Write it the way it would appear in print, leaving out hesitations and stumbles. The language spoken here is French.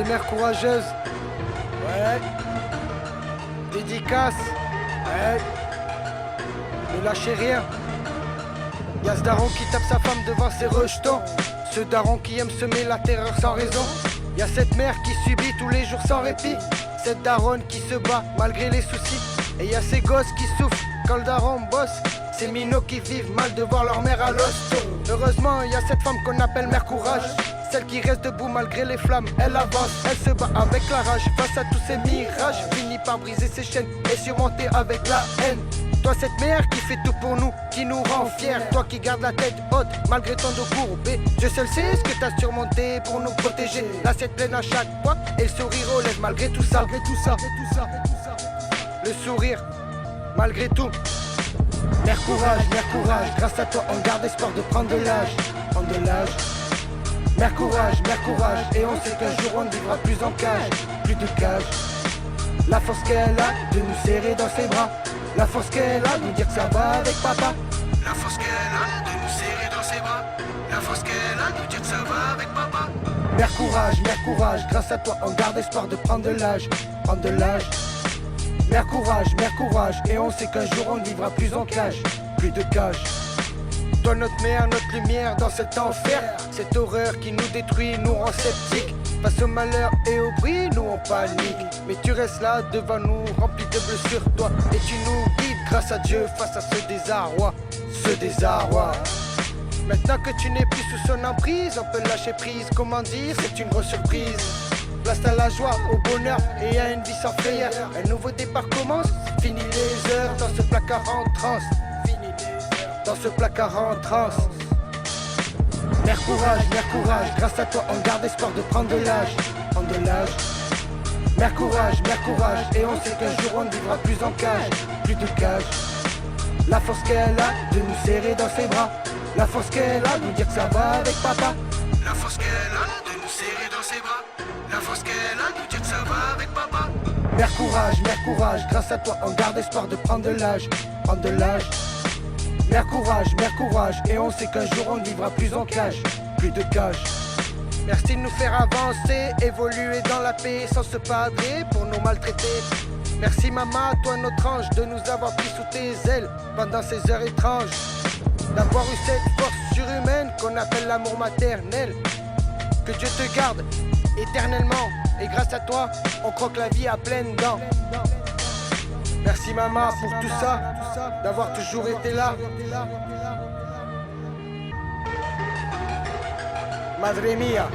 mères courageuses. Ouais. Dédicace. Ouais. Ne lâchez rien. Y'a ce daron qui tape sa femme devant ses rejetons. Ce daron qui aime semer la terreur sans raison. Y'a cette mère qui subit tous les jours sans répit. Cette daronne qui se bat malgré les soucis. Et y'a ces gosses qui souffrent quand le daron bosse. Ces minots qui vivent mal de voir leur mère à l'hosto. Heureusement y'a cette femme qu'on appelle mère courage. Celle qui reste debout malgré les flammes. Elle avance, elle se bat avec la rage. Face à tous ces mirages, finit par briser ses chaînes et surmonter avec la haine. Toi cette mère qui fait tout pour nous, qui nous rend fiers. Toi qui gardes la tête haute malgré ton dos courbé. Dieu seul sait ce que t'as surmonté pour nous protéger. L'assiette pleine à chaque fois et le sourire aux lèvres malgré tout ça. Le sourire malgré tout. Mère courage, grâce à toi on garde espoir de prendre de l'âge. Mère courage, et on sait qu'un jour on ne vivra plus en cage. Plus de cage. La force qu'elle a de nous serrer dans ses bras. La force qu'elle a de nous dire que ça va avec papa. La force qu'elle a de nous serrer dans ses bras. La force qu'elle a de nous dire que ça va avec papa. Mère courage, grâce à toi on garde espoir de prendre de l'âge. Mère courage, et on sait qu'un jour on ne vivra plus en cage. Plus de cage. Toi notre mère, notre lumière dans cet enfer. Cette horreur qui nous détruit, nous rend sceptiques. Face au malheur et au bruit, nous on panique. Mais tu restes là devant nous, rempli de blessures toi. Et tu nous guides grâce à Dieu face à ce désarroi. Maintenant que tu n'es plus sous son emprise, on peut lâcher prise, comment dire, c'est une grosse surprise. Place à la joie, au bonheur et à une vie sans frayeur. Un nouveau départ commence, fini les heures dans ce placard en transe. Mère courage, grâce à toi on garde espoir de prendre de l'âge. Mère courage, et on sait qu'un jour on ne vivra plus en cage. Plus de cage. La force qu'elle a de nous serrer dans ses bras. La force qu'elle a de nous dire que ça va avec papa. La force qu'elle a de nous serrer dans ses bras. La force qu'elle a de nous dire que ça va avec papa. Mère courage, grâce à toi on garde espoir de prendre de l'âge. Mère courage, et on sait qu'un jour on ne vivra plus en cage. Plus de cage. Merci de nous faire avancer, évoluer dans la paix sans se padrer pour nous maltraiter. Merci maman, toi notre ange, de nous avoir pris sous tes ailes pendant ces heures étranges. D'avoir eu cette force surhumaine qu'on appelle l'amour maternel. Que Dieu te garde éternellement, et grâce à toi, on croque la vie à pleines dents. Merci maman pour tout ça, d'avoir toujours été là. Madre mia.